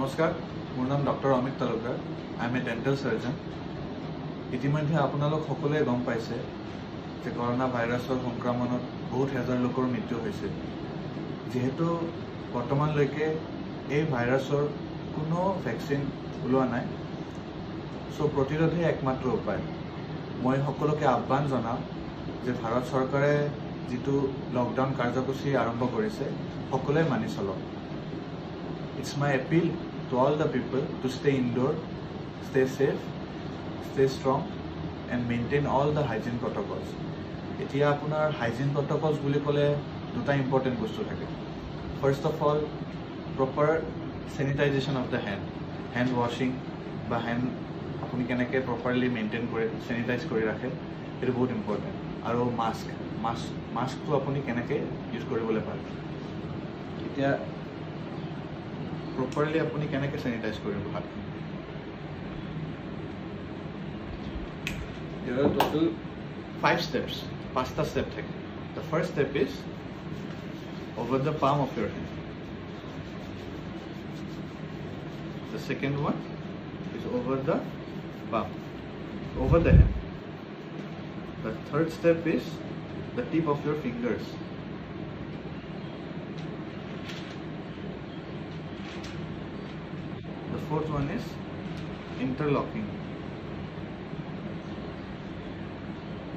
नमस्कार, मोर नाम doctor Amit Talukdar. I am a dental surgeon. इतिमध्ये आपनालोक सकलोৱে गम पाइছে যে কৰোনা ভাইৰাসৰ সংক্ৰমণত বহুত হাজাৰ লোকৰ মৃত্যু হৈছে। যেহেতু বৰ্তমানলৈকে এই ভাইৰাছৰ কোনো ভ্যাকচিন ওলোৱা নাই, সো প্ৰতিৰোধে একমাত্ৰ উপায়। মই সকলোকে আহ্বান জনাওঁ যে ভাৰত চৰকাৰে যিটো লকডাউন কাৰ্যসূচী আৰম্ভ কৰিছে সকলোৱে মানি চলক। It's my appeal to all the people to stay indoor, stay safe, stay strong and maintain all the hygiene protocols. এতিয়া আপোনাৰ hygiene protocols বুলি ক'লে দুটা important বস্তু থাকে। First of all, proper sanitization of the hand washing বা hand আপুনি কেনেকৈ properly maintain কৰে, sanitize কৰি ৰাখে, এইটো বহুত important। আৰু মাস্কটো আপুনি কেনেকৈ ইউজ কৰিবলৈ পাৰে। এতিয়া properly apuni kenake sanitize koribo hat. There are total 5 steps. 5 step thake. The first step is over the palm of your hand. The second one is over the palm, over the hand. The third step is the tip of your fingers. The fourth one is interlocking,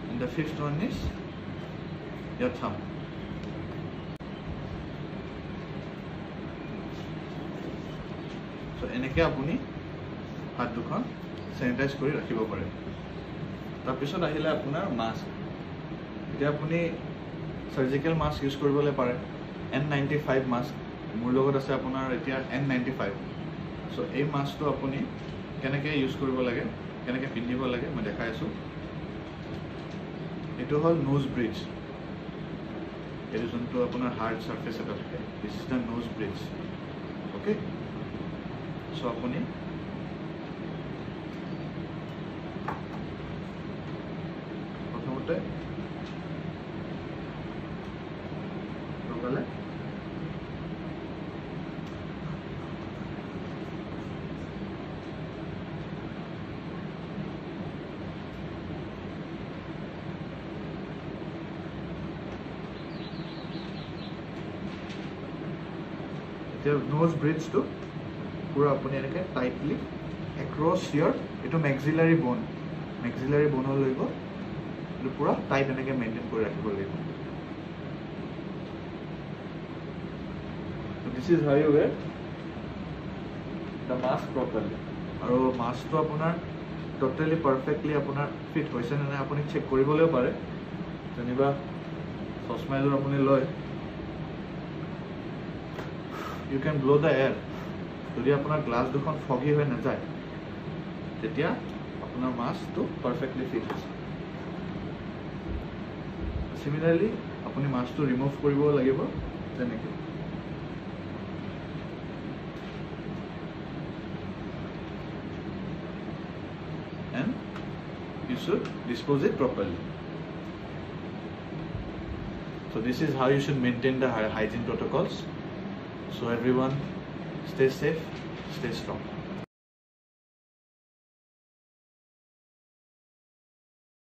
and the fifth one is your thumb. So eneke apuni hat dukhon sanitize kori rakhibo pare. Tar pisot ahile apunar mask. Etia apuni surgical mask use koribole pare. N95 mask mur logot ase apunar etia N95. So এই মাস্কটো আপুনি কেনেকৈ use কৰিব লাগে, কেনেকৈ পিন্ধিব লাগে মই দেখাই আছো। এটো হল নোজ ব্ৰিজ। এটো যোনটো আপোনাৰ হাৰ্ড সাৰফেস এটা থাকে, this is the nose bridge. Okay, so আপুনি প্ৰথমতে লগালে the nose bridge to pura apuni enake tightly across your eto maxillary bone hol loibo eto pura tight enake maintain kori rakhibo loibo. So this is how you wear the mask properly. Aru mask to apunar totally perfectly apunar fit hoise na apuni check koribole pare. Janiba sosmailor apuni loy, you can blow the air. যদি আপোনাৰ glass দুখন foggy হৈ না যায় তেতিয়া আপোনাৰ মাস্কটো perfectly fit হৈছে। সিমিলাৰলি আপুনি মাস্কটো ৰিমুভ কৰিব লাগিব যেনেকৈ and you should dispose it properly. So this is how you should maintain the hygiene protocols. So everyone, stay safe, stay strong.